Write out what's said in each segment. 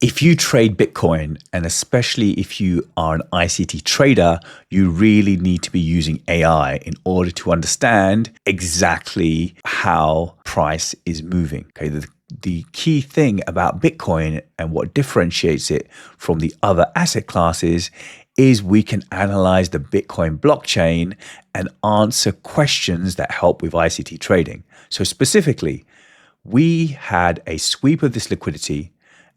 If you trade Bitcoin, and especially if you are an ICT trader, you really need to be using AI in order to understand exactly how price is moving. Okay, the key thing about Bitcoin and what differentiates it from the other asset classes is we can analyze the Bitcoin blockchain and answer questions that help with ICT trading. So specifically, we had a sweep of this liquidity,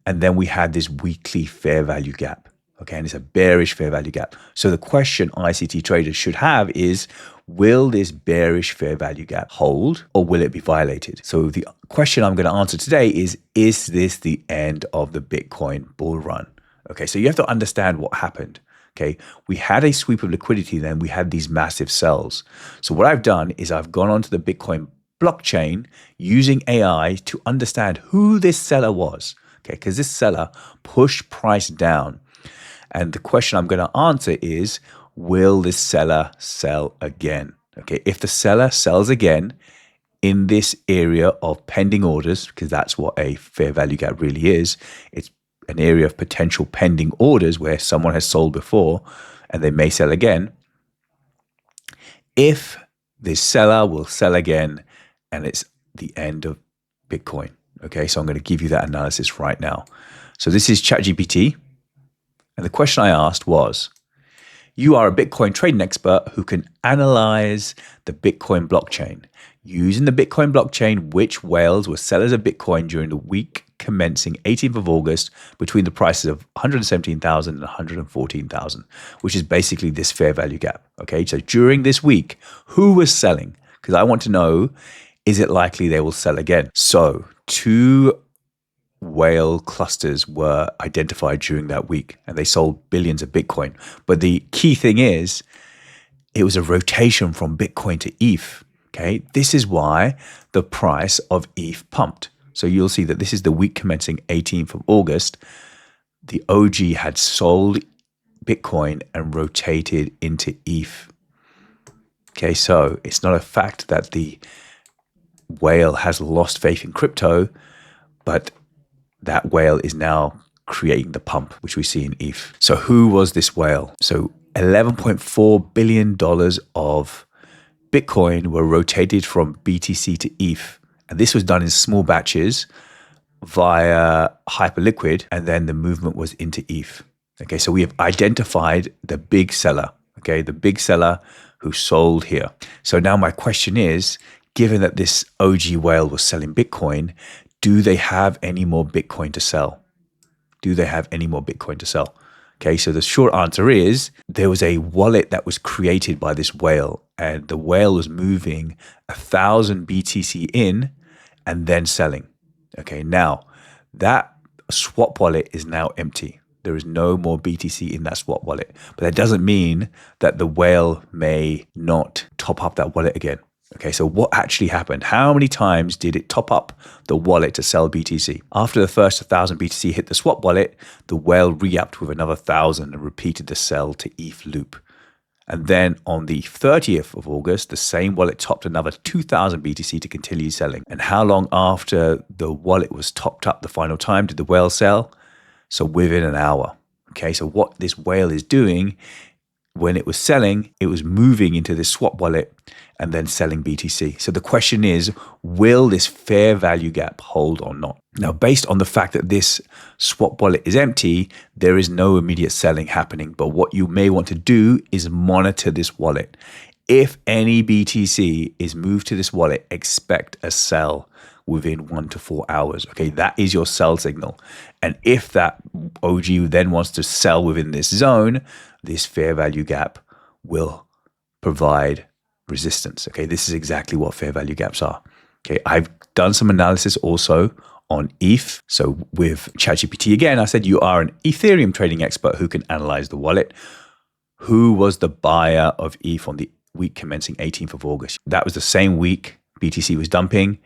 and then we had this weekly fair value gap. Okay, and it's a bearish fair value gap. So the question ICT traders should have is, will this bearish fair value gap hold or will it be violated? So the question I'm going to answer today is this the end of the Bitcoin bull run? Okay, so you have to understand what happened. Okay, we had a sweep of liquidity, then we had these massive sells. So what I've done is I've gone onto the Bitcoin blockchain using AI to understand who this seller was. Okay, because this seller pushed price down. And the question I'm going to answer is, will this seller sell again? Okay, if the seller sells again in this area of pending orders, because that's what a fair value gap really is, it's an area of potential pending orders where someone has sold before and they may sell again. If this seller will sell again and it's the end of Bitcoin. Okay, so I'm going to give you that analysis right now. So this is ChatGPT. And the question I asked was, you are a Bitcoin trading expert who can analyze the Bitcoin blockchain. Using the Bitcoin blockchain, which whales were sellers of Bitcoin during the week commencing 18th of August between the prices of 117,000 and 114,000, which is basically this fair value gap. Okay, so during this week, who was selling? Because I want to know, is it likely they will sell again? So 2 whale clusters were identified during that week and they sold billions of Bitcoin. But the key thing is, it was a rotation from Bitcoin to ETH. Okay, this is why the price of ETH pumped. So you'll see that this is the week commencing 18th of August. The OG had sold Bitcoin and rotated into ETH. Okay, so it's not a fact that the whale has lost faith in crypto, but that whale is now creating the pump, which we see in ETH. So who was this whale? So $11.4 billion of Bitcoin were rotated from BTC to ETH. And this was done in small batches via Hyperliquid, and then the movement was into ETH. Okay, so we have identified the big seller, okay, the big seller who sold here. So now my question is, given that this OG whale was selling Bitcoin, do they have any more Bitcoin to sell? Do they have any more Bitcoin to sell? Okay, so the short answer is there was a wallet that was created by this whale, and the whale was moving 1,000 BTC in and then selling. Okay, now that swap wallet is now empty. There is no more BTC in that swap wallet, but that doesn't mean that the whale may not top up that wallet again. Okay, so what actually happened? How many times did it top up the wallet to sell BTC? After the first 1,000 BTC hit the swap wallet, the whale re-upped with another 1,000 and repeated the sell to ETH loop. And then on the 30th of August, the same wallet topped another 2,000 BTC to continue selling. And how long after the wallet was topped up the final time did the whale sell? So within an hour. Okay, so what this whale is doing, when it was selling, it was moving into this swap wallet and then selling BTC. So the question is, will this fair value gap hold or not? Now, based on the fact that this swap wallet is empty, there is no immediate selling happening. But what you may want to do is monitor this wallet. If any BTC is moved to this wallet, expect a sell within 1 to 4 hours. Okay, that is your sell signal. And if that OG then wants to sell within this zone, this fair value gap will provide resistance. Okay, this is exactly what fair value gaps are. Okay, I've done some analysis also on ETH. So with ChatGPT again, I said you are an Ethereum trading expert who can analyze the wallet. Who was the buyer of ETH on the week commencing 18th of August? That was the same week BTC was dumping,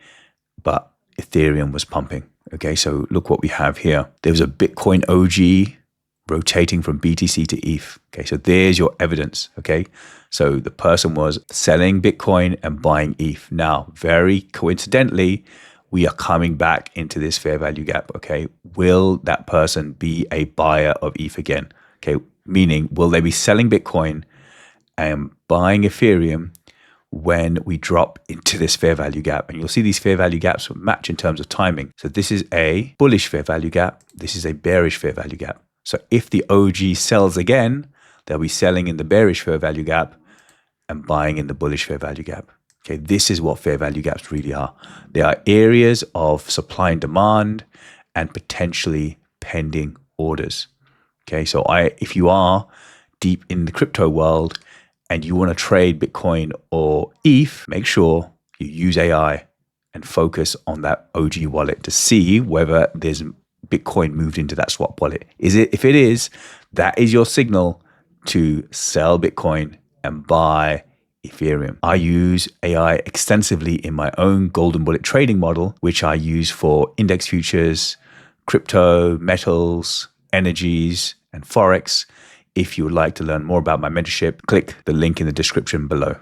but Ethereum was pumping. Okay, so look what we have here. There was a Bitcoin OG rotating from BTC to ETH. Okay, so there's your evidence. Okay, so the person was selling Bitcoin and buying ETH. Now, very coincidentally, we are coming back into this fair value gap. Okay. Will that person be a buyer of ETH again? Okay. Meaning, will they be selling Bitcoin and buying Ethereum when we drop into this fair value gap? And you'll see these fair value gaps match in terms of timing. So this is a bullish fair value gap. This is a bearish fair value gap. So if the OG sells again, they'll be selling in the bearish fair value gap and buying in the bullish fair value gap. Okay, this is what fair value gaps really are. They are areas of supply and demand and potentially pending orders. Okay, so if you are deep in the crypto world and you want to trade Bitcoin or ETH, make sure you use AI and focus on that OG wallet to see whether there's Bitcoin moved into that swap wallet. If it is, that is your signal to sell Bitcoin and buy Ethereum. I use AI extensively in my own golden bullet trading model, which I use for index futures, crypto, metals, energies, and Forex. If you would like to learn more about my mentorship, click the link in the description below.